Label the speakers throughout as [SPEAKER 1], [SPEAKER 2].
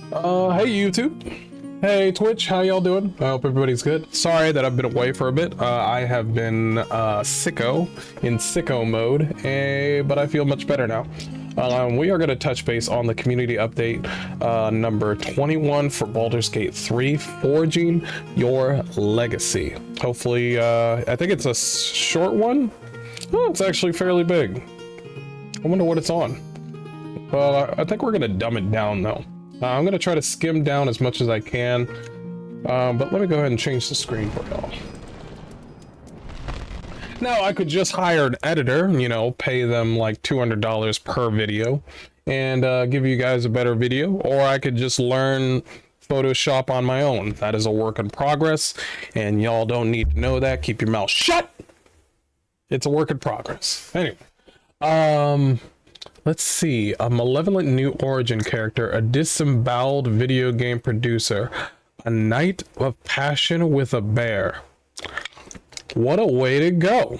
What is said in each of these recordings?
[SPEAKER 1] Hey YouTube, hey Twitch, how y'all doing? I hope everybody's good. Sorry that I've been away for a bit. I have been sicko mode, but I feel much better now. We are going to touch base on the community update number 21 for Baldur's Gate 3, Forging Your Legacy. Hopefully, I think it's a short one. Oh, it's actually fairly big. I wonder what it's on. Well, I think we're going to dumb it down though. I'm going to try to skim down as much as I can, but let me go ahead and change the screen for y'all. Now, I could just hire an editor, you know, pay them like $200 per video and give you guys a better video, or I could just learn Photoshop on my own. That is a work in progress, and y'all don't need to know that. Keep your mouth shut! It's a work in progress. Anyway, let's see. A malevolent new origin character, a disemboweled video game producer, a knight of passion with a bear. What a way to go.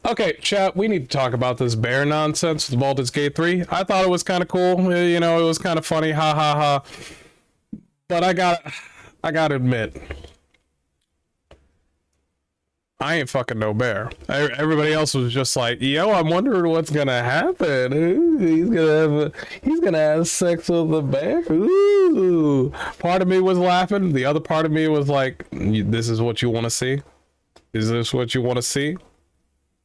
[SPEAKER 1] Okay, chat, we need to talk about this bear nonsense with Baldur's Gate 3. I thought it was kind of cool. You know, it was kind of funny. Ha ha ha. But I gotta admit, I ain't fucking no bear. Everybody else was just like, yo, I'm wondering what's gonna happen. Ooh, he's gonna have sex with the bear. Ooh. Part of me was laughing. The other part of me was like, this is what you want to see? Is this what you want to see?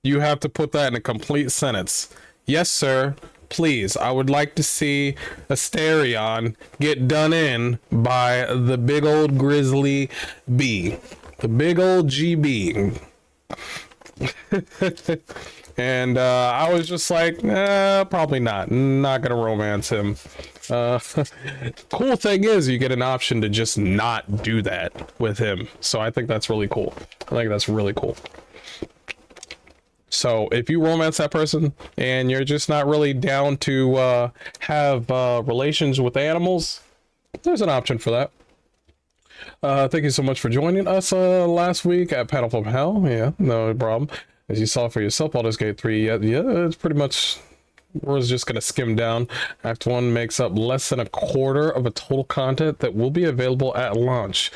[SPEAKER 1] You have to put that in a complete sentence. Yes, sir. Please, I would like to see Asterion get done in by the big old grizzly bee. The big old GB. And I was just like, probably not gonna romance him. Cool thing is you get an option to just not do that with him, so I think that's really cool. I think that's really cool. So if you romance that person and you're just not really down to have relations with animals, there's an option for that. Thank you so much for joining us last week at Panel from Hell. Yeah, no problem. As you saw for yourself, Baldur's Gate 3, yeah, it's pretty much, we're just going to skim down. Act 1 makes up less than a quarter of the total content that will be available at launch.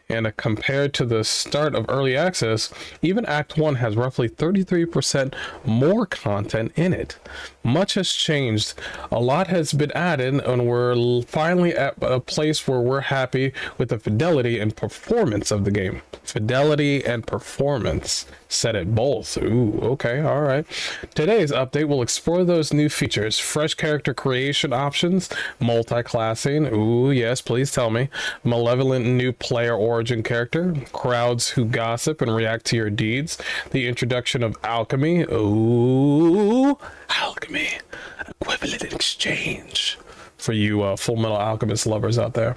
[SPEAKER 1] And compared to the start of early access, even Act 1 has roughly 33% more content in it. Much has changed, a lot has been added, and we're finally at a place where we're happy with the fidelity and performance of the game. Fidelity and performance. Said it both. Ooh, okay, alright. Today's update will explore those new features, fresh character creation options, multi-classing, ooh yes, please tell me, malevolent new player origin character, crowds who gossip and react to your deeds, the introduction of Alchemy, ooh, Alchemy, equivalent exchange, for you Full Metal Alchemist lovers out there,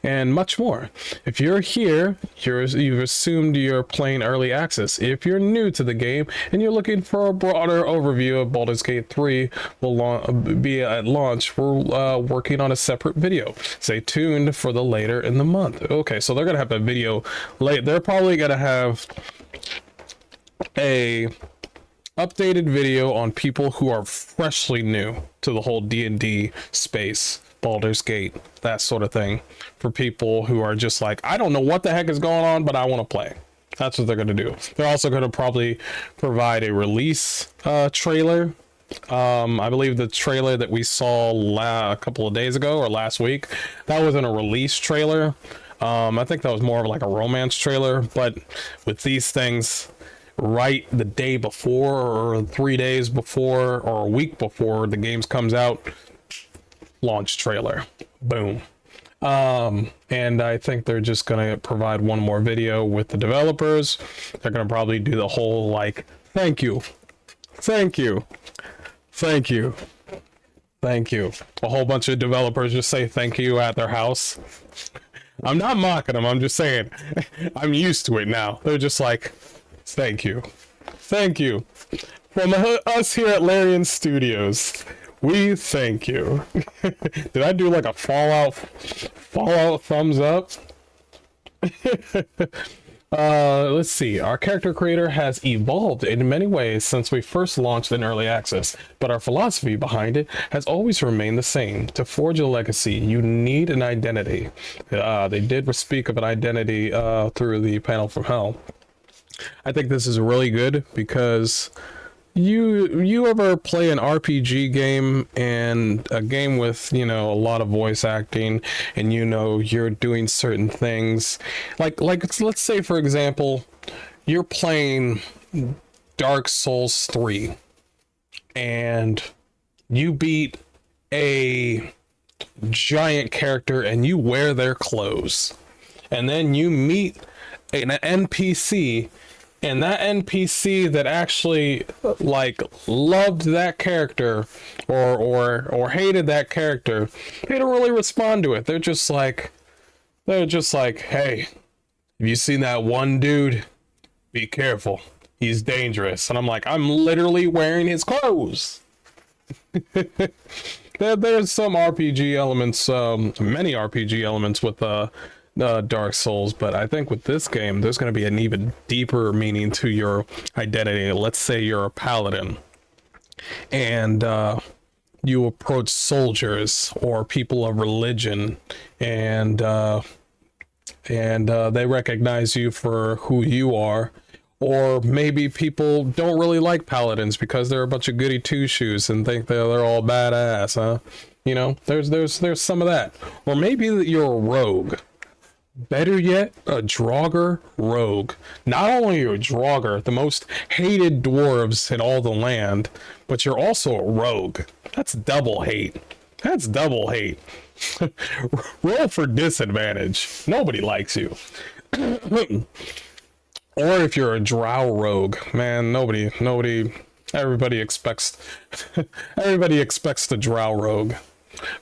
[SPEAKER 1] and much more. If you're here, you've assumed you're playing early access. If you're new to the game and you're looking for a broader overview of Baldur's Gate 3 will be at launch, we're working on a separate video. Stay tuned for the later in the month. Okay, so they're gonna have a video late. They're probably gonna have a updated video on people who are freshly new to the whole D&D space, Baldur's Gate, that sort of thing, for people who are just like, I don't know what the heck is going on, but I want to play. That's what they're going to do. They're also going to probably provide a release trailer. I believe the trailer that we saw a couple of days ago or last week, that wasn't a release trailer. I think that was more of like a romance trailer, but with these things, right the day before or 3 days before or a week before the games comes out, launch trailer, boom. And I think they're just gonna provide one more video with the developers. They're gonna probably do the whole like, thank you, thank you, thank you, thank you. A whole bunch of developers just say thank you at their house. I'm not mocking them, I'm just saying I'm used to it now. They're just like, thank you. Thank you. From us here at Larian Studios, we thank you. Did I do like a Fallout thumbs up? Let's see. Our character creator has evolved in many ways since we first launched in early access, but our philosophy behind it has always remained the same. To forge a legacy, you need an identity. They did speak of an identity through the panel from hell. I think this is really good because you ever play an RPG game, and a game with, you know, a lot of voice acting, and you know you're doing certain things, like let's say for example you're playing Dark Souls 3 and you beat a giant character and you wear their clothes, and then you meet an NPC, and that NPC that actually like loved that character or hated that character, they don't really respond to it. They're just like, hey, have you seen that one dude? Be careful, he's dangerous. And I'm like, I'm literally wearing his clothes. There's some RPG elements, many RPG elements with Dark Souls, but I think with this game there's going to be an even deeper meaning to your identity. Let's say you're a paladin and you approach soldiers or people of religion, and they recognize you for who you are. Or maybe people don't really like paladins because they're a bunch of goody two shoes and think they're all badass, huh? You know, there's some of that. Or maybe you're a rogue. Better yet, a Draugr rogue. Not only are you a Draugr, the most hated dwarves in all the land, but you're also a rogue. That's double hate. That's double hate. Roll for disadvantage. Nobody likes you. Or if you're a drow rogue, man, everybody expects the drow rogue.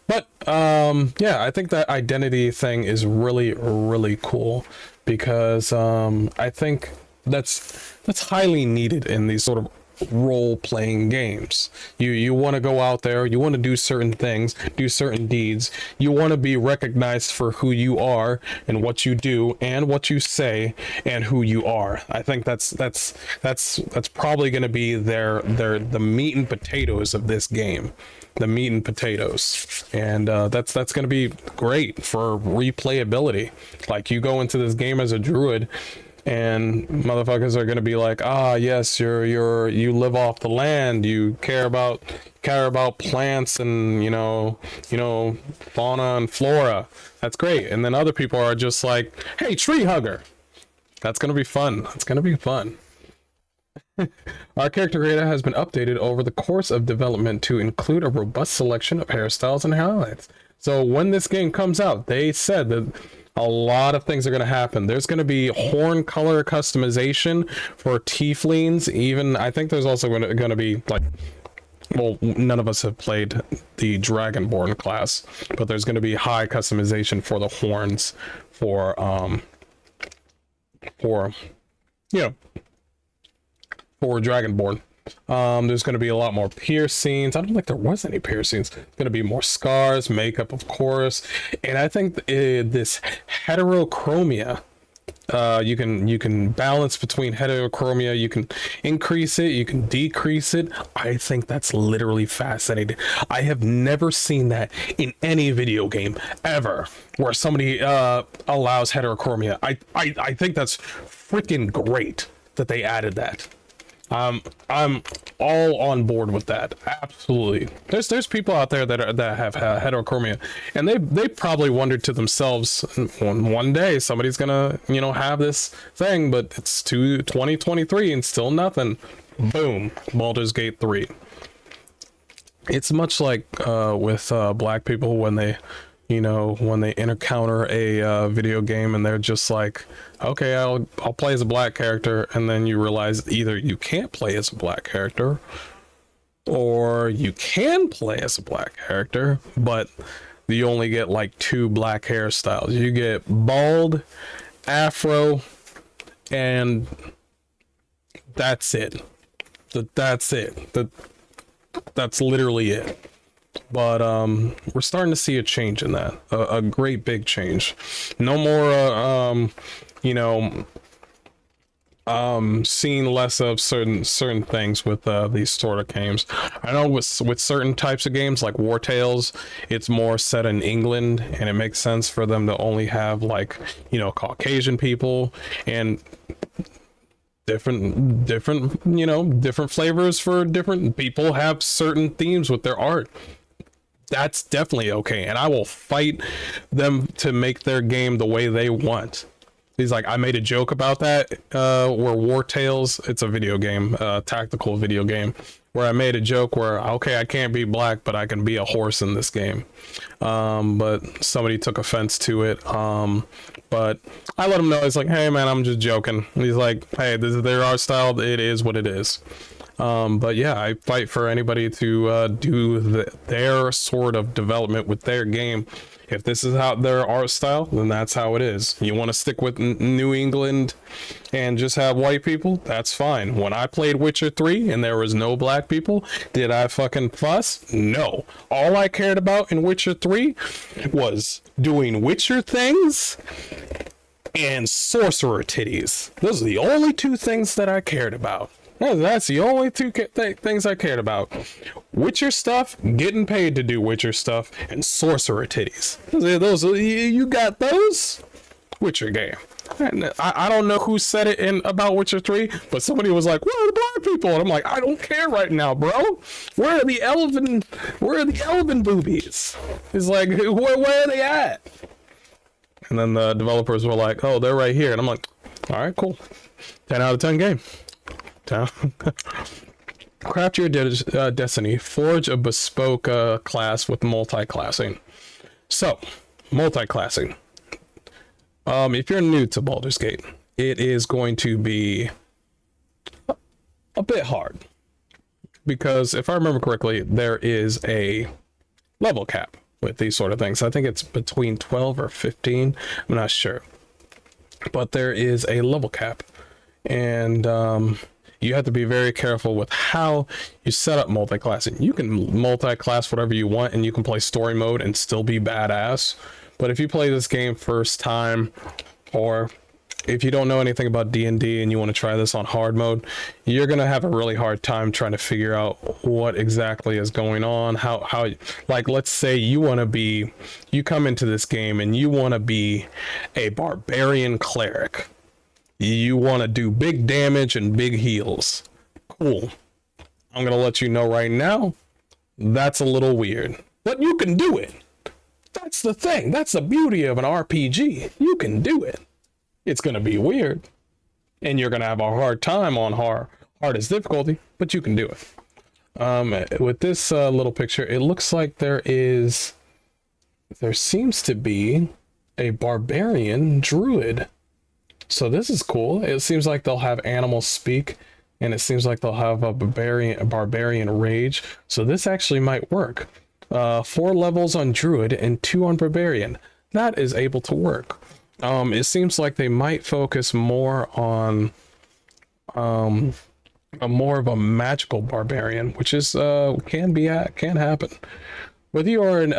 [SPEAKER 1] But yeah, I think that identity thing is really, really cool, because I think that's highly needed in these sort of role-playing games. You want to go out there, you want to do certain things, do certain deeds, you want to be recognized for who you are and what you do and what you say and who you are. I think that's probably going to be the meat and potatoes of this game. The meat and potatoes. And that's going to be great for replayability. Like, you go into this game as a druid and motherfuckers are gonna be like, ah, yes, you live off the land, you care about plants and you know fauna and flora. That's great. And then other people are just like, hey, tree hugger. That's gonna be fun. It's gonna be fun. Our character creator has been updated over the course of development to include a robust selection of hairstyles and highlights. So when this game comes out, they said that a lot of things are going to happen. There's going to be horn color customization for tieflings. Even I think there's also going to be, like, well, none of us have played the Dragonborn class, but there's going to be high customization for the horns for Dragonborn. There's going to be a lot more piercings. I don't think there was any piercings. There's going to be more scars, makeup, of course. And I think this heterochromia, you can balance between heterochromia. You can increase it, you can decrease it. I think that's literally fascinating. I have never seen that in any video game ever, where somebody allows heterochromia. I think that's freaking great that they added that. I'm all on board with that. Absolutely. There's people out there that have heterochromia, and they probably wondered to themselves, one day somebody's gonna have this thing, but it's 2023 and still nothing. Boom, Baldur's Gate 3. It's much like with black people when they encounter a video game and they're just like, okay, I'll play as a black character, and then you realize either you can't play as a black character or you can play as a black character, but you only get like 2 black hairstyles. You get bald, afro, and that's it. That's literally it. But we're starting to see a change in that, a great big change. No more seen less of certain things with these sort of games. I know with certain types of games like War Tales, it's more set in England, and it makes sense for them to only have, like, you know, Caucasian people and different you know, different flavors for different people have certain themes with their art. That's definitely okay, and I will fight them to make their game the way they want. He's like, I made a joke about that, where War Tales, it's a video game, tactical video game, where I made a joke where, okay, I can't be black, but I can be a horse in this game. But somebody took offense to it. But I let him know, it's like, hey man, I'm just joking. And he's like, hey, this is their art style, it is what it is. But yeah, I fight for anybody to do their sort of development with their game. If this is how their art style, then that's how it is. You want to stick with New England and just have white people, that's fine. When I played Witcher 3 and there was no black people, did I fucking fuss? No. All I cared about in Witcher 3 was doing Witcher things and sorcerer titties. Those are the only two things that I cared about. That's the only two things I cared about. Witcher stuff, getting paid to do Witcher stuff, and sorcerer titties. Those you got those? Witcher game. I don't know who said it in about Witcher 3, but somebody was like, "Where are the black people?" And I'm like, I don't care right now, bro. Where are the elven boobies? It's like, where are they at? And then the developers were like, "Oh, they're right here." And I'm like, all right, cool. 10 out of 10 game. Craft your destiny. Forge a bespoke class with multiclassing. So, multiclassing. If you're new to Baldur's Gate, it is going to be a bit hard. Because if I remember correctly, there is a level cap with these sort of things. I think it's between 12 or 15. I'm not sure. But there is a level cap. And you have to be very careful with how you set up multiclassing. You can multi-class whatever you want, and you can play story mode and still be badass. But if you play this game first time, or if you don't know anything about D&D and you want to try this on hard mode, you're going to have a really hard time trying to figure out what exactly is going on. How like, let's say you come into this game and you want to be a barbarian cleric. You want to do big damage and big heals. Cool. I'm going to let you know right now, that's a little weird. But you can do it. That's the thing. That's the beauty of an RPG. You can do it. It's going to be weird. And you're going to have a hard time on hardest difficulty, but you can do it. With this little picture, it looks like there seems to be a barbarian druid. So this is cool. It seems like they'll have animals speak, and it seems like they'll have a barbarian rage. So this actually might work. 4 levels on druid and 2 on barbarian. That is able to work. It seems like they might focus more on more of a magical barbarian, which is can happen. Whether you are an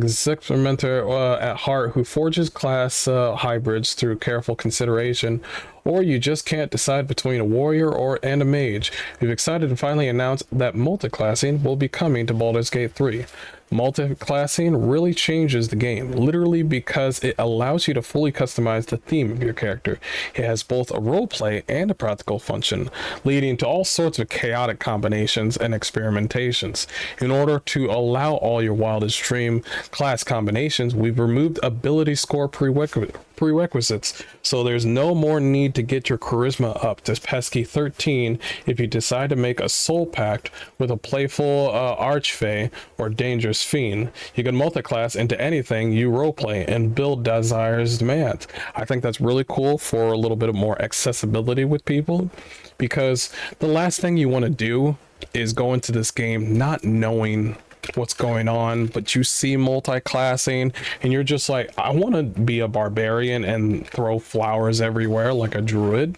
[SPEAKER 1] experimenter at heart who forges class hybrids through careful consideration, or you just can't decide between a warrior and a mage, we've excited to finally announce that multiclassing will be coming to Baldur's Gate 3. Multiclassing really changes the game, literally because it allows you to fully customize the theme of your character. It has both a roleplay and a practical function, leading to all sorts of chaotic combinations and experimentations. In order to allow all your wildest dream class combinations, we've removed ability score prerequisites, so there's no more need to get your charisma up to pesky 13 if you decide to make a soul pact with a playful archfey or dangerous fiend. You can multiclass into anything you roleplay and build Desire's demands. I think that's really cool for a little bit of more accessibility with people, because the last thing you want to do is go into this game not knowing what's going on, but you see multi-classing and you're just like, I want to be a barbarian and throw flowers everywhere like a druid.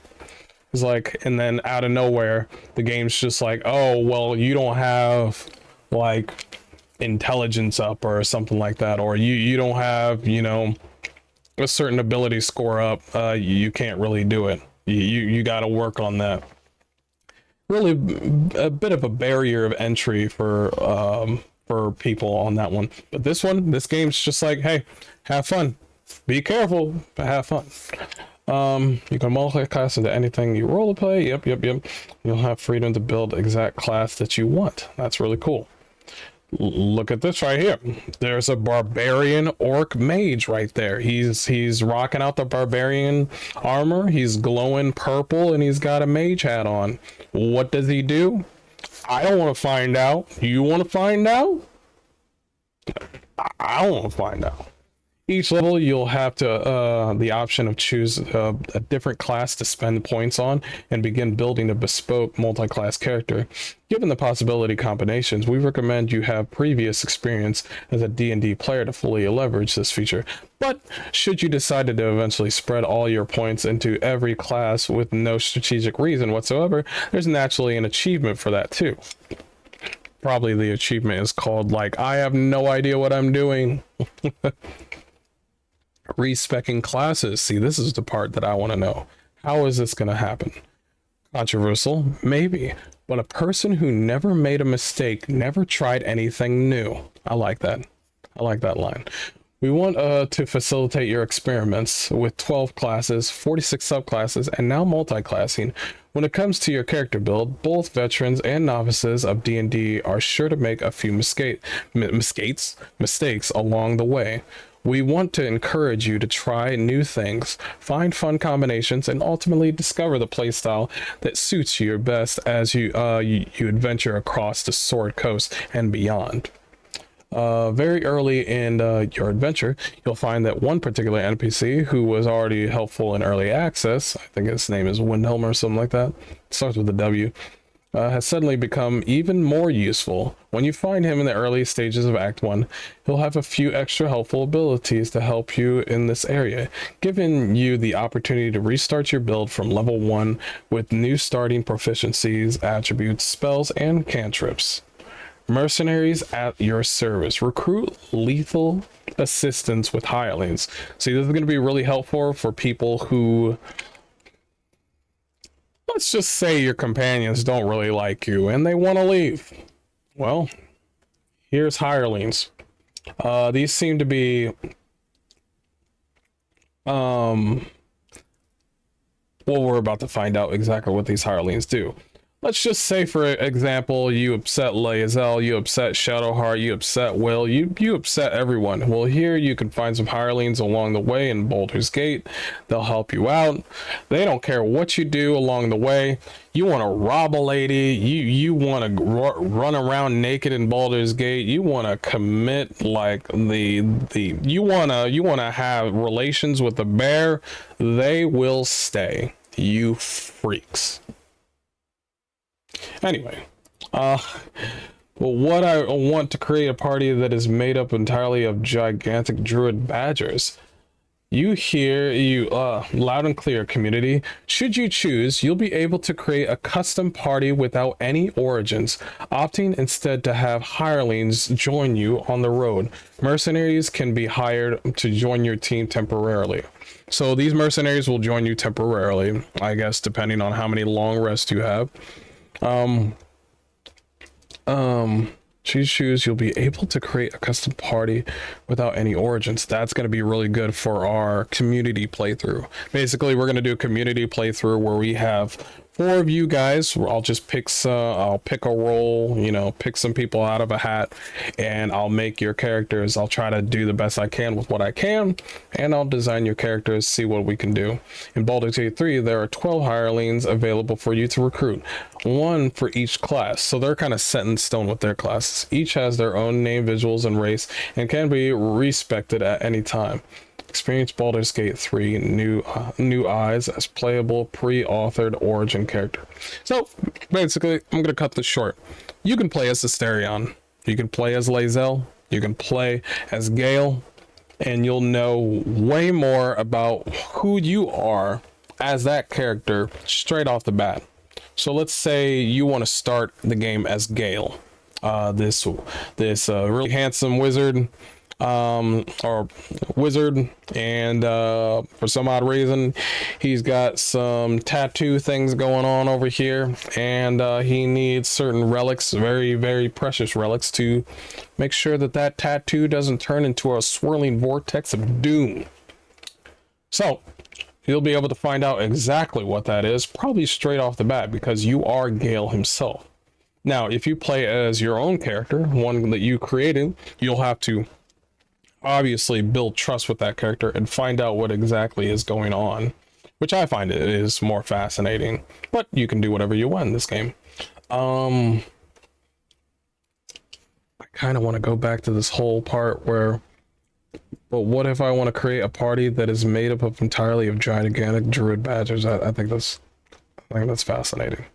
[SPEAKER 1] It's like, and then out of nowhere the game's just like, oh well, you don't have like intelligence up or something like that, or you don't have, you know, a certain ability score up, you can't really do it. You got to work on that. Really a bit of a barrier of entry for people on that one. But this game's just like, hey, have fun, be careful, but have fun. You can multi-class into anything you role play. Yep. You'll have freedom to build exact class that you want. That's really cool. Look at this right here. There's a barbarian orc mage right there. He's rocking out the barbarian armor. He's glowing purple and he's got a mage hat on. What does he do? I don't want to find out. You want to find out? I don't want to find out. Each level you'll have to the option of choose a different class to spend points on and begin building a bespoke multi-class character. Given the possibility combinations, we recommend you have previous experience as a D&D player to fully leverage this feature. But should you decide to eventually spread all your points into every class with no strategic reason whatsoever, there's naturally an achievement for that too. Probably the achievement is called, like, I have no idea what I'm doing. Respecking classes. See, this is the part that I want to know. How is this going to happen? Controversial? Maybe. But a person who never made a mistake, never tried anything new. I like that. I like that line. We want to facilitate your experiments with 12 classes, 46 subclasses, and now multi-classing. When it comes to your character build, both veterans and novices of D&D are sure to make a few mistakes along the way. We want to encourage you to try new things, find fun combinations, and ultimately discover the playstyle that suits you best as you adventure across the Sword Coast and beyond. Very early in your adventure, you'll find that one particular NPC who was already helpful in early access, I think his name is Windhelm or something like that, starts with a W, has suddenly become even more useful. When you find him in the early stages of Act 1, he'll have a few extra helpful abilities to help you in this area, giving you the opportunity to restart your build from level 1 with new starting proficiencies, attributes, spells, and cantrips. Mercenaries at your service. Recruit lethal assistance with hirelings. See, this is going to be really helpful for people who, let's just say your companions don't really like you and they want to leave. Well, here's hirelings. These seem to be well, we're about to find out exactly what these hirelings do. Let's just say, for example, you upset Lae'zel, you upset Shadowheart, you upset Will, you upset everyone. Well, here you can find some hirelings along the way in Baldur's Gate. They'll help you out. They don't care what you do along the way. You want to rob a lady, you want to run around naked in Baldur's Gate, you want to commit like you want to have relations with the bear, they will stay. You freaks. Anyway, well, what I want to create a party that is made up entirely of gigantic druid badgers. You hear loud and clear, community. Should you choose, you'll be able to create a custom party without any origins, opting instead to have hirelings join you on the road. Mercenaries can be hired to join your team temporarily. So these mercenaries will join you temporarily, I guess, depending on how many long rests you have. Choose, you'll be able to create a custom party without any origins. That's going to be really good for our community playthrough. Basically, we're going to do a community playthrough where we have 4 of you guys. I'll just pick I'll pick a role, you know, pick some people out of a hat, and I'll make your characters. I'll try to do the best I can with what I can, and I'll design your characters, see what we can do. In Baldur's Gate 3, there are 12 hirelings available for you to recruit, 1 for each class, so they're kind of set in stone with their classes. Each has their own name, visuals, and race, and can be respected at any time. Experience Baldur's Gate 3 new eyes as playable pre-authored origin character. So basically, I'm gonna cut this short. You can play as Asterion, you can play as Lae'zel, you can play as Gale, and you'll know way more about who you are as that character straight off the bat. So let's say you want to start the game as Gale, this really handsome wizard or wizard, and for some odd reason he's got some tattoo things going on over here, and he needs certain relics, very, very precious relics, to make sure that that tattoo doesn't turn into a swirling vortex of doom. So you'll be able to find out exactly what that is probably straight off the bat, because you are Gale himself. Now if you play as your own character, one that you created, you'll have to obviously build trust with that character and find out what exactly is going on, which I find it is more fascinating, but you can do whatever you want in this game. I kind of want to go back to this whole part where, but what if I want to create a party that is made up of entirely of gigantic druid badgers? I think that's fascinating.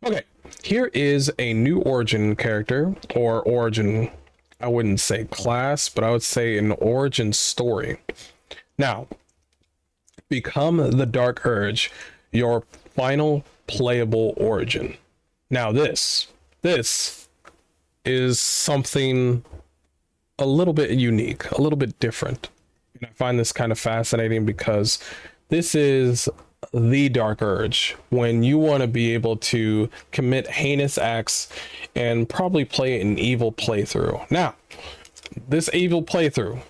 [SPEAKER 1] Okay, here is a new origin character, or origin, I wouldn't say class, but I would say an origin story. Now, become the Dark Urge, your final playable origin. Now this is something a little bit unique, a little bit different. And I find this kind of fascinating because this is the Dark Urge, when you want to be able to commit heinous acts and probably play an evil playthrough. Now, this evil playthrough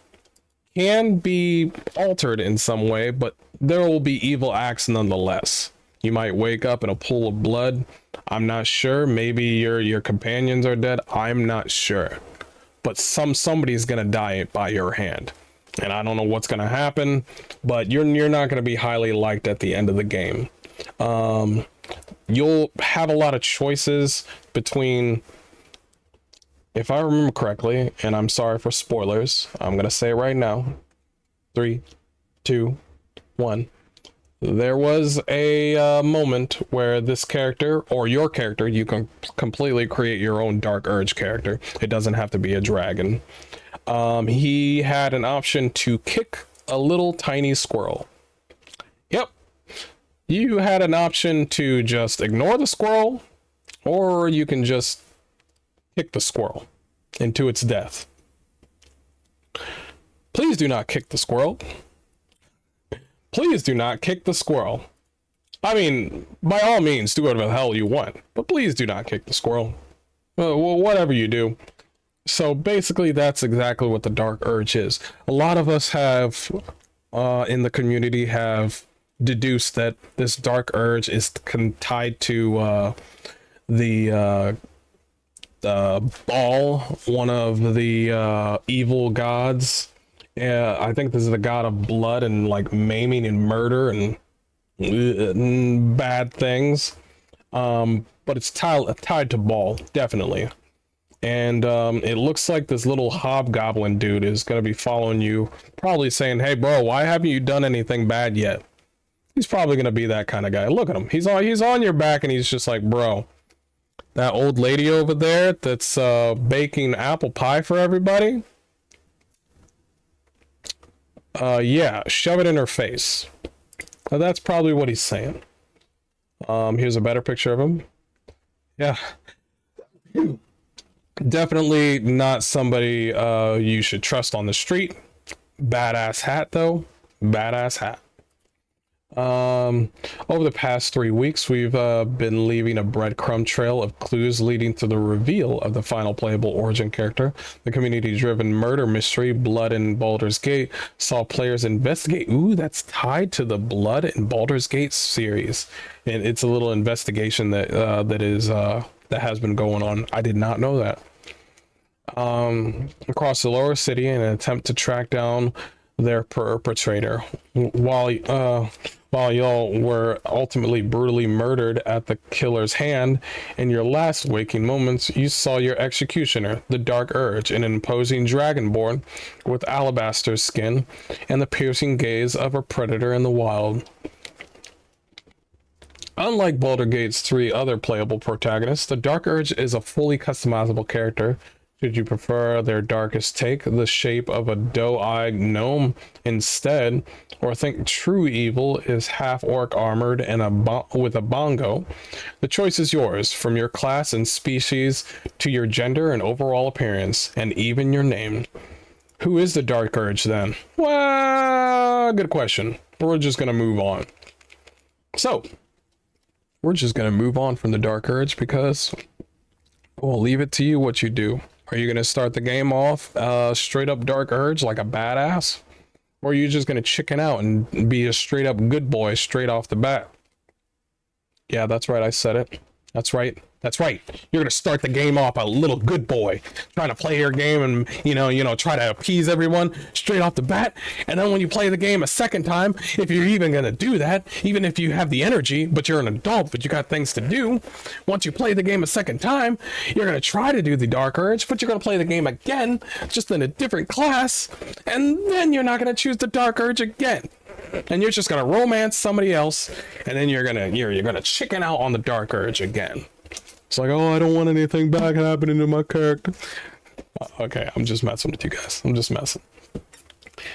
[SPEAKER 1] can be altered in some way, but there will be evil acts nonetheless. You might wake up in a pool of blood. I'm not sure. Maybe your companions are dead. I'm not sure. But somebody's gonna die by your hand. And I don't know what's gonna happen, but you're not gonna be highly liked at the end of the game. You'll have a lot of choices between, if I remember correctly, and I'm sorry for spoilers, I'm gonna say it right now. 3, 2, 1. There was a moment where this character, or your character, you can completely create your own Dark Urge character. It doesn't have to be a dragon. He had an option to kick a little tiny squirrel. Yep. You had an option to just ignore the squirrel, or you can just kick the squirrel into its death. Please do not kick the squirrel. Please do not kick the squirrel. I mean, by all means, do whatever the hell you want, but please do not kick the squirrel. Well, whatever you do. So basically, that's exactly what the Dark Urge is. A lot of us have, in the community, have deduced that this Dark Urge is tied to the Baal, one of the evil gods. I think this is the god of blood and like maiming and murder and bad things. But it's tied to Baal, definitely. And it looks like this little hobgoblin dude is going to be following you, probably saying, hey bro, why haven't you done anything bad yet? He's probably going to be that kind of guy. Look at him. He's on your back, and he's just like, bro, that old lady over there that's baking apple pie for everybody, yeah, shove it in her face. That's probably what he's saying. Here's a better picture of him. Yeah. Definitely not somebody you should trust on the street. Badass hat though. Badass hat. Over the past 3 weeks, we've been leaving a breadcrumb trail of clues leading to the reveal of the final playable origin character. The community-driven murder mystery Blood in Baldur's Gate saw players investigate. Ooh, that's tied to the Blood in Baldur's Gate series, and it's a little investigation that that has been going on. I did not know that. Across the lower city in an attempt to track down their perpetrator, while y'all were ultimately brutally murdered at the killer's hand. In your last waking moments, you saw your executioner, the Dark Urge, an imposing dragonborn with alabaster skin and the piercing gaze of a predator in the wild. Unlike Baldur's Gate's 3 other playable protagonists, the Dark Urge is a fully customizable character. Should you prefer their darkest take, the shape of a doe-eyed gnome instead, or think true evil is half-orc armored and with a bongo, the choice is yours, from your class and species to your gender and overall appearance, and even your name. Who is the Dark Urge then? Well, good question. We're just gonna move on. So, we're just gonna move on from the Dark Urge because we'll leave it to you what you do. Are you gonna start the game off straight up Dark Urge like a badass? Or are you just gonna chicken out and be a straight up good boy straight off the bat? Yeah, that's right, I said it. That's right. That's right. You're gonna start the game off a little good boy, trying to play your game and try to appease everyone straight off the bat. And then when you play the game a second time, if you're even gonna do that, even if you have the energy, but you're an adult, but you got things to do, once you play the game a second time, you're gonna try to do the Dark Urge, but you're gonna play the game again, just in a different class, and then you're not gonna choose the Dark Urge again. And you're just gonna romance somebody else, and then you're gonna chicken out on the Dark Urge again. It's like, oh, I don't want anything bad happening to my character. Okay, I'm just messing with you guys. I'm just messing.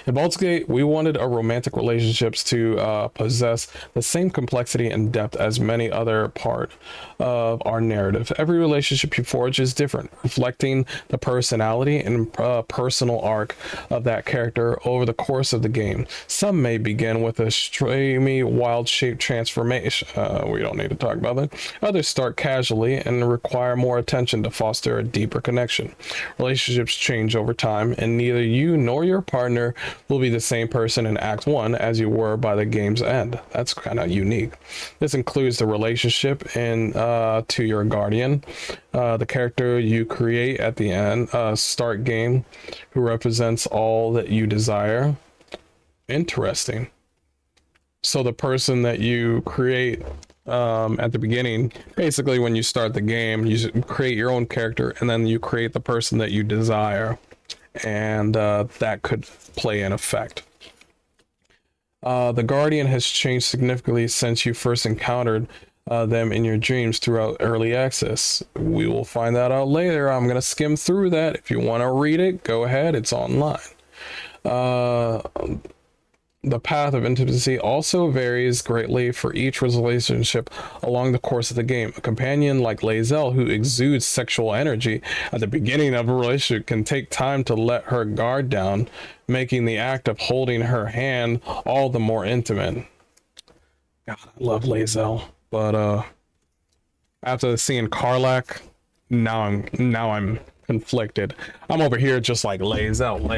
[SPEAKER 1] In Baldur's Gate, we wanted our romantic relationships to possess the same complexity and depth as many other part of our narrative. Every relationship you forge is different, reflecting the personality and personal arc of that character over the course of the game. Some may begin with a streamy, wild-shaped transformation. We don't need to talk about that. Others start casually and require more attention to foster a deeper connection. Relationships change over time, and neither you nor your partner will be the same person in Act 1 as you were by the game's end. That's kind of unique. This includes the relationship to your guardian, the character you create at the end, start game, who represents all that you desire. Interesting. So the person that you create at the beginning, basically when you start the game, you create your own character, and then you create the person that you desire. And that could play an effect. The Guardian has changed significantly since you first encountered them in your dreams throughout early access. We will find that out later. I'm going to skim through that. If you want to read it, go ahead. It's online. The path of intimacy also varies greatly for each relationship along the course of the game. A companion like Lae'zel, who exudes sexual energy at the beginning of a relationship, can take time to let her guard down, making the act of holding her hand all the more intimate. God, I love Lae'zel, but after seeing Karlach, now I'm conflicted. I'm over here just like Lae'zel.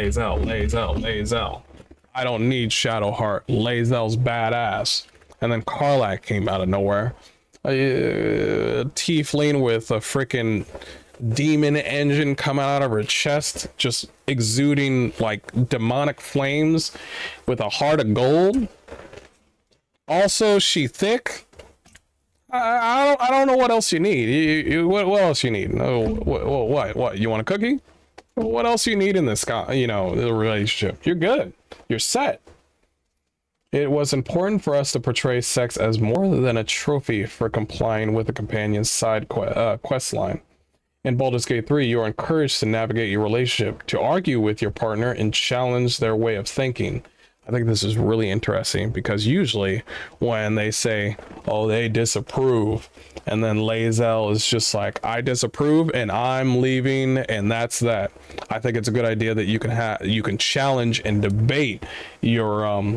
[SPEAKER 1] I don't need Shadowheart. Lae'zel's badass. And then Karlach came out of nowhere. Tiefling with a freaking demon engine coming out of her chest, just exuding like demonic flames with a heart of gold. Also, she thick. I don't know what else you need. What else you need? No, what? You want a cookie? What else you need in this guy? The relationship. You're good. You're set. It was important for us to portray sex as more than a trophy for complying with the companion's side quest line. In Baldur's Gate 3, you are encouraged to navigate your relationship, to argue with your partner, and challenge their way of thinking. I think this is really interesting because usually when they say, oh, they disapprove, and then Lae'zel is just like, I disapprove and I'm leaving, and that's that. I think it's a good idea that you can challenge and debate your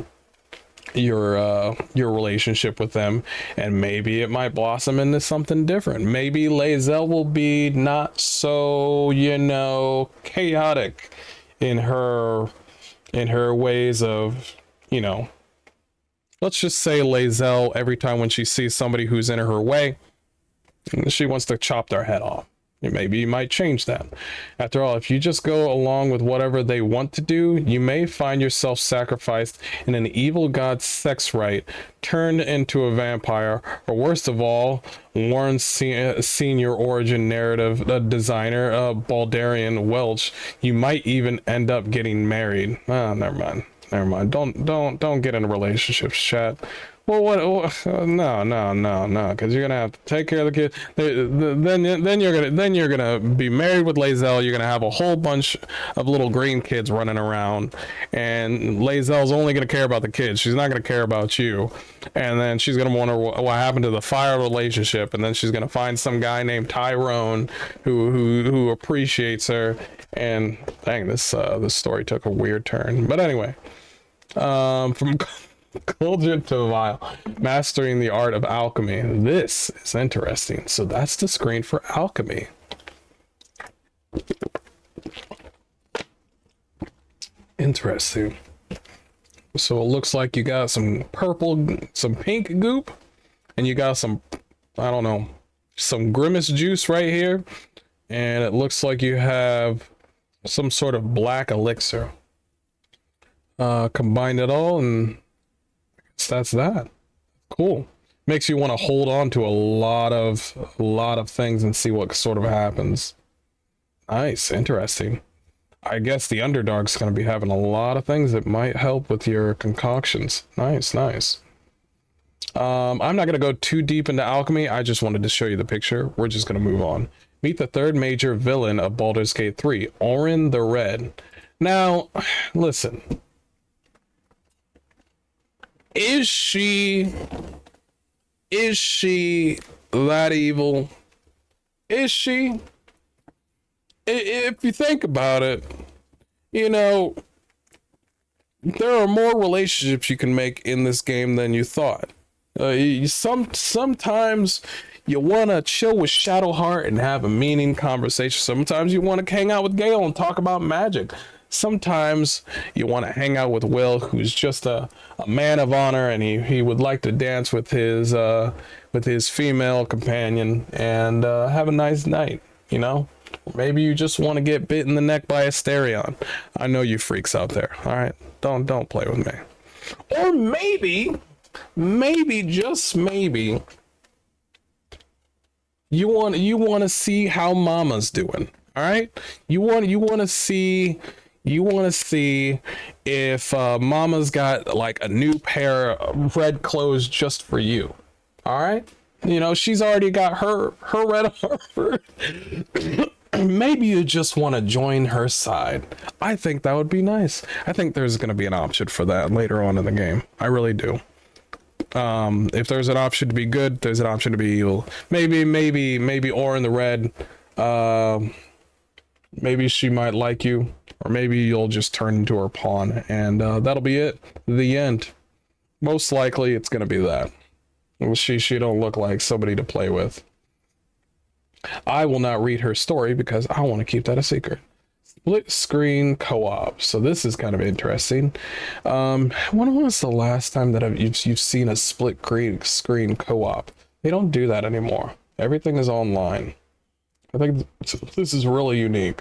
[SPEAKER 1] relationship with them, and maybe it might blossom into something different. Maybe Lae'zel will be not so, chaotic in her ways of, let's just say Lae'zel, every time when she sees somebody who's in her way, she wants to chop their head off. Maybe you might change that. After all, if you just go along with whatever they want to do, you may find yourself sacrificed in an evil god sex rite, turned into a vampire, or worst of all, Warren's senior origin narrative designer, Baldarian Welch, you might even end up getting married. Never mind. Don't get in relationships, chat. Well, no, because you're gonna have to take care of the kid. Then you're gonna be married with Lae'zel. You're gonna have a whole bunch of little green kids running around, and Lae'zel's only gonna care about the kids. She's not gonna care about you. And then she's gonna wonder what happened to the fire relationship. And then she's gonna find some guy named Tyrone who appreciates her. And dang, this story took a weird turn. But anyway, from Cauldron to Vial, mastering the art of alchemy. This is interesting. So that's the screen for alchemy. Interesting. So it looks like you got some purple, some pink goop, and you got some, I don't know, some grimace juice right here. And it looks like you have some sort of black elixir. Combine it all, and that's that. Cool. Makes you want to hold on to a lot of things and see what sort of happens. Nice, interesting. I guess the Underdark's going to be having a lot of things that might help with your concoctions. Nice, nice. I'm not going to go too deep into alchemy. I just wanted to show you the picture. We're just going to move on. Meet the third major villain of Baldur's Gate 3, Orin the Red. Now, listen. Is she that evil? Is she? If you think about it, you know, there are more relationships you can make in this game than you thought. Sometimes you want to chill with Shadowheart and have a meaning conversation. Sometimes you want to hang out with Gale and talk about magic. Sometimes you want to hang out with Will, who's just a man of honor, and he would like to dance with his female companion and have a nice night, you know? Maybe you just want to get bit in the neck by a Asterion. I know you freaks out there. All right, don't play with me. Or maybe just maybe you want to see how Mama's doing. All right, you want to see if Mama's got like a new pair of red clothes just for you. All right, you know, she's already got her red armor. Maybe you just want to join her side. I think that would be nice. I think there's going to be an option for that later on in the game. I really do. If there's an option to be good, there's an option to be evil. Maybe Orin the Red, maybe she might like you, or maybe you'll just turn into her pawn, and that'll be it. The end. Most likely it's going to be that. She don't look like somebody to play with. I will not read her story because I want to keep that a secret. Split screen co-op. So this is kind of interesting. When was the last time that you've seen a split screen co-op? They don't do that anymore. Everything is online. I think this is really unique.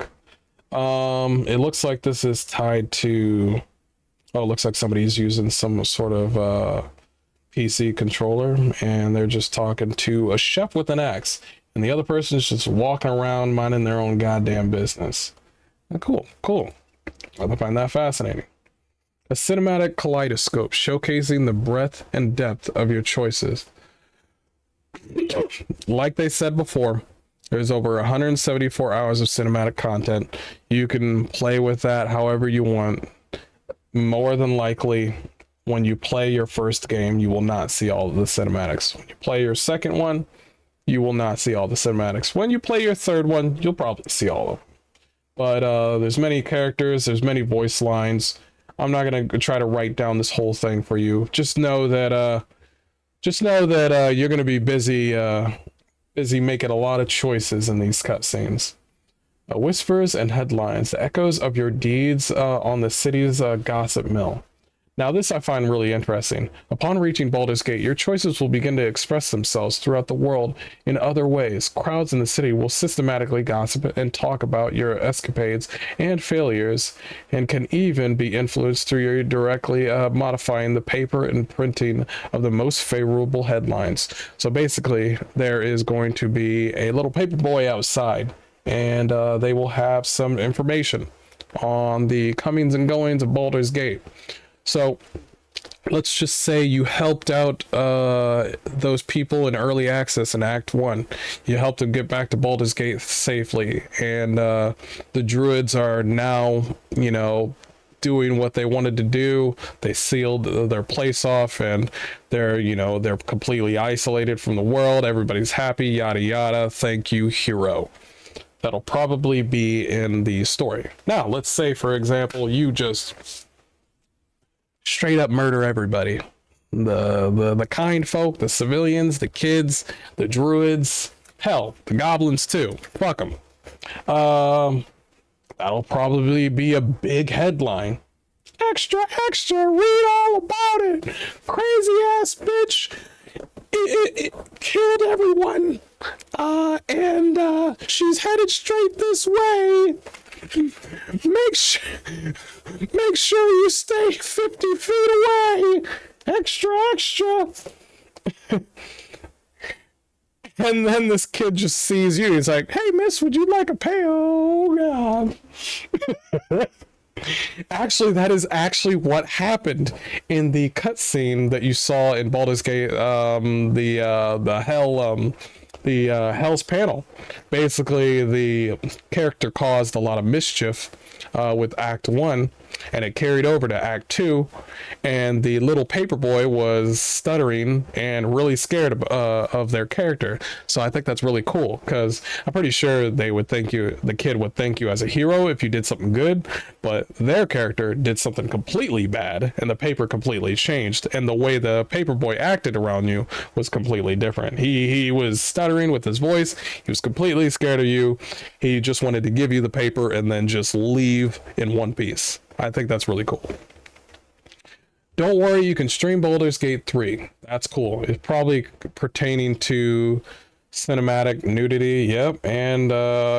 [SPEAKER 1] It looks like this is tied to... Oh, it looks like somebody's using some sort of PC controller, and they're just talking to a chef with an axe. And the other person is just walking around minding their own goddamn business. Cool. I find that fascinating. A cinematic kaleidoscope showcasing the breadth and depth of your choices. Like they said before, there's over 174 hours of cinematic content. You can play with that however you want. More than likely, when you play your first game, you will not see all of the cinematics. When you play your second one, you will not see all the cinematics. When you play your third one, you'll probably see all of them. But there's many characters, there's many voice lines. I'm not gonna try to write down this whole thing for you. Just know that you're gonna be busy making a lot of choices in these cutscenes. Whispers and headlines, the echoes of your deeds on the city's gossip mill. Now this I find really interesting. Upon reaching Baldur's Gate, your choices will begin to express themselves throughout the world in other ways. Crowds in the city will systematically gossip and talk about your escapades and failures, and can even be influenced through your directly modifying the paper and printing of the most favorable headlines. So basically, there is going to be a little paper boy outside, and they will have some information on the comings and goings of Baldur's Gate. So let's just say you helped out those people in early access in Act 1. You helped them get back to Baldur's Gate safely, and the druids are now, you know, doing what they wanted to do. They sealed their place off, and they're, you know, they're completely isolated from the world. Everybody's happy, yada yada. Thank you, hero. That'll probably be in the story. Now, let's say, for example, you just straight up murder everybody. The kind folk, the civilians, the kids, the druids, hell, the goblins too. Fuck them. That'll probably be a big headline. Extra, extra, read all about it. Crazy ass bitch. It killed everyone. And she's headed straight this way. Make sure you stay 50 feet away. Extra, extra. And then this kid just sees you. He's like, hey, miss, would you like a pay? Oh, God. Actually, that is actually what happened in the cutscene that you saw in Baldur's Gate, the Hell's panel. Basically, the character caused a lot of mischief with Act 1, and it carried over to Act 2, and the little paperboy was stuttering and really scared of their character. So I think that's really cool, because I'm pretty sure they would thank you, the kid would thank you as a hero if you did something good, but their character did something completely bad, and the paper completely changed, and the way the paperboy acted around you was completely different. He was stuttering with his voice, he was completely scared of you, he just wanted to give you the paper and then just leave in one piece. I think that's really cool. Don't worry, you can stream Baldur's Gate 3. That's cool. It's probably pertaining to cinematic nudity. Yep. And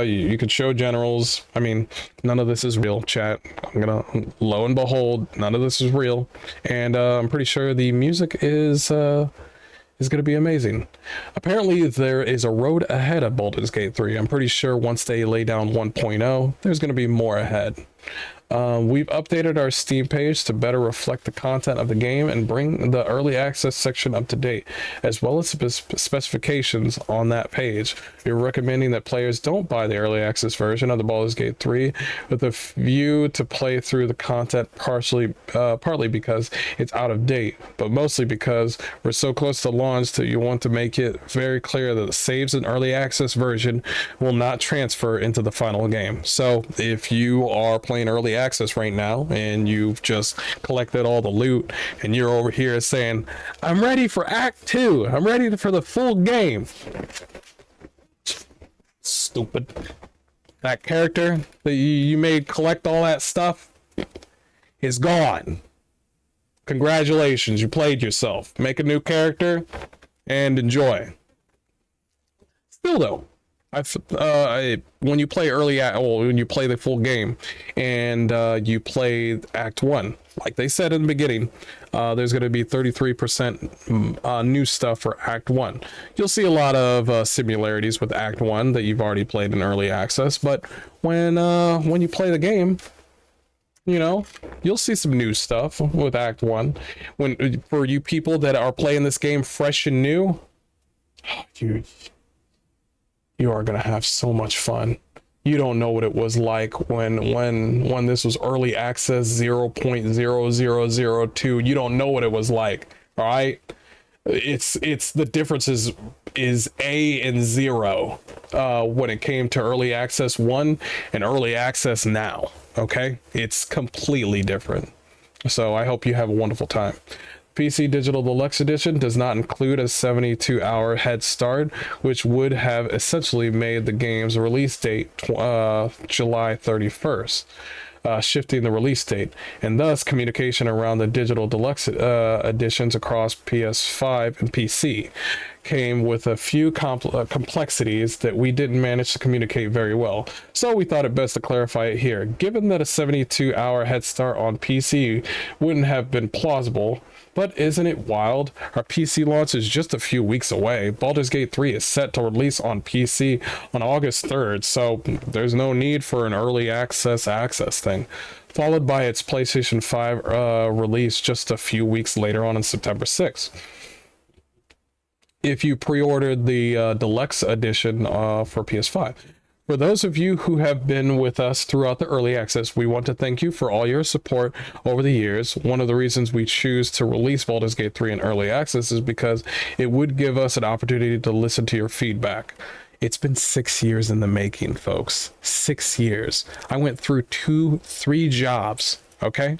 [SPEAKER 1] you can show generals. I mean, none of this is real, chat. I'm gonna, lo and behold, none of this is real. And I'm pretty sure the music is going to be amazing. Apparently, there is a road ahead of Baldur's Gate 3. I'm pretty sure once they lay down 1.0, there's going to be more ahead. We've updated our Steam page to better reflect the content of the game and bring the early access section up to date, as well as specifications on that page. We're recommending that players don't buy the early access version of the Baldur's Gate 3 with a view to play through the content partly because it's out of date, but mostly because we're so close to launch that you want to make it very clear that the saves in early access version will not transfer into the final game. So if you are playing early access right now and you've just collected all the loot and you're over here saying, I'm ready for Act 2, I'm ready for the full game. Stupid. That character that you made collect all that stuff is gone. Congratulations, you played yourself. Make a new character and enjoy. Still though, when you play when you play the full game and you play Act 1, like they said in the beginning, there's going to be 33% new stuff for Act 1. You'll see a lot of similarities with Act 1 that you've already played in early access, but when you play the game, you know, you'll see some new stuff with Act 1. For you people that are playing this game fresh and new, you are gonna have so much fun. You don't know what it was like when this was early access 0.0002. You don't know what it was like. All right, it's the difference is A and 0 when it came to early access 1 and early access now. Okay, it's completely different. So I hope you have a wonderful time. PC Digital Deluxe Edition does not include a 72-hour head start, which would have essentially made the game's release date July 31st, shifting the release date, and thus communication around the Digital Deluxe editions across PS5 and PC came with a few complexities that we didn't manage to communicate very well. So we thought it best to clarify it here. Given that a 72-hour head start on PC wouldn't have been plausible, but isn't it wild? Our PC launch is just a few weeks away. Baldur's Gate 3 is set to release on PC on August 3rd, so there's no need for an early access thing. Followed by its PlayStation 5 release just a few weeks later on September 6th. If you pre-ordered the Deluxe Edition for PS5. For those of you who have been with us throughout the early access, we want to thank you for all your support over the years. One of the reasons we choose to release Baldur's Gate 3 in early access is because it would give us an opportunity to listen to your feedback. It's been 6 years in the making, folks. 6 years. I went through 3 jobs, okay?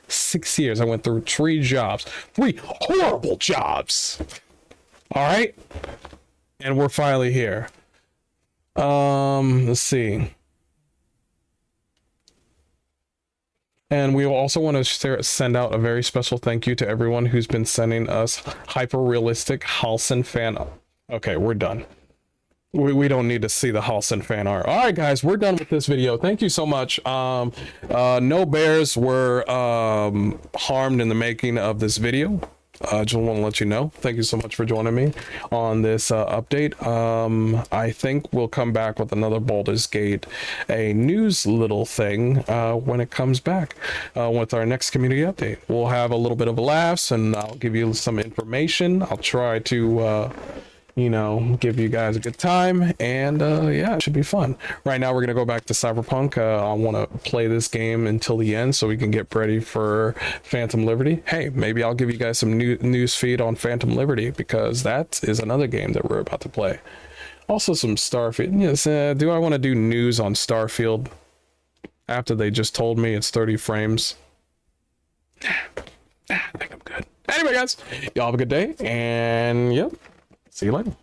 [SPEAKER 1] 6 years. I went through 3 jobs. 3 horrible jobs. All right? And we're finally here. Let's see. And we also want to send out a very special thank you to everyone who's been sending us hyper-realistic Halcyon fan. Okay, we're done. We don't need to see the Halcyon fan art. All right, guys, we're done with this video. Thank you so much. No bears were harmed in the making of this video. Just want to let you know. Thank you so much for joining me on this update. I think we'll come back with another Baldur's Gate, a news little thing when it comes back with our next community update. We'll have a little bit of laughs and I'll give you some information. I'll try to you know, give you guys a good time, and yeah, it should be fun. Right now we're gonna go back to Cyberpunk. I want to play this game until the end so we can get ready for Phantom Liberty. Hey, maybe I'll give you guys some news feed on Phantom Liberty, because that is another game that we're about to play. Also some Starfield. Yes, do I want to do news on Starfield after they just told me it's 30 frames? I think I'm good. Anyway, guys, y'all have a good day, and yep, see you later.